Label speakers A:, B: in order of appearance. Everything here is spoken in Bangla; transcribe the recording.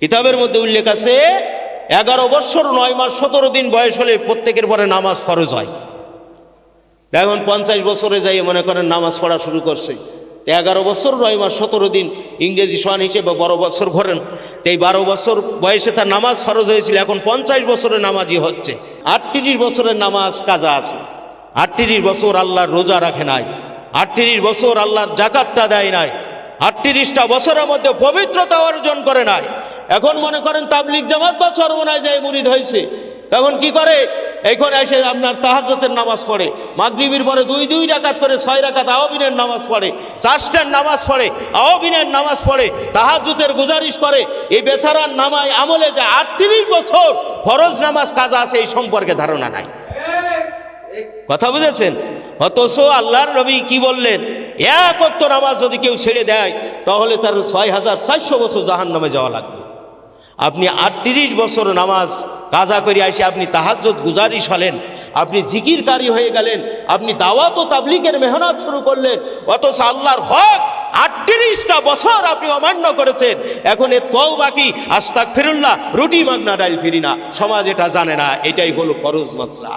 A: কিতাবের মধ্যে উল্লেখ আছে 11 বছর 9 মাস 17 দিন বয়স হলে প্রত্যেকের পরে নামাজ ফরজ হয়। এখন 50 বছরে যাই মনে করেন নামাজ পড়া শুরু করছে। 11 বছর 9 মাস 17 দিন ইংরেজি সন হিসেবে 12 বছর ধরেন। এই 12 বছর বয়সে তার নামাজ ফরজ হয়েছিল, এখন 50 বছরের নামাজই হচ্ছে। 38 বছরের নামাজ কাজা আছে। 38 বছর আল্লাহর রোজা রাখে নাই, 38 বছর আল্লাহর জাকাতটা দেয় নাই, 38টা বছরের মধ্যে পবিত্রতা অর্জন করে নাই। এখন মনে করেন তাবলিগ জামাত বা চরমনায় যায় মুরিদ হয়েছে, তখন কি করে? এইখানে এসে আপনার তাহাজ্জুদের নামাজ পড়ে, মাগরিবের পরে দুই রাকাত করে 6 রাকাত আওয়াবিনের নামাজ পড়ে, চারটার নামাজ পড়ে, আওয়াবিনের নামাজ পড়ে, তাহাজ্জুদের গুজারিশ করে। এই বেচারার নামায় আমলে যে 38 বছর ফরজ নামাজ কাজা আছে এই সম্পর্কে ধারণা নাই। কথা বুঝেছেন? অথচ আল্লাহর নবী কি বললেন? এক ওয়াক্ত নামাজ যদি কেউ ছেড়ে দেয় তাহলে তার 6400 বছর জাহান্নামে যাওয়া লাগবে। আপনি 38 বছর নামাজ কাজা করে আসে আপনি তাহাজ্জুদ গুজারিশ হলেন, আপনি জিকিরকারী হয়ে গেলেন, আপনি দাওয়াত ও তাবলীগের মেহনত শুরু করলেন, অথচ আল্লাহর হক 38টা বছর আপনি অমান্য করেছেন। এখন এ তওবা কি আস্তাগফিরুল্লাহ, রুটি মাগনা ডাইল ফিরি না, সমাজ এটা জানে না। এটাই হলো ফরজ মাসলা।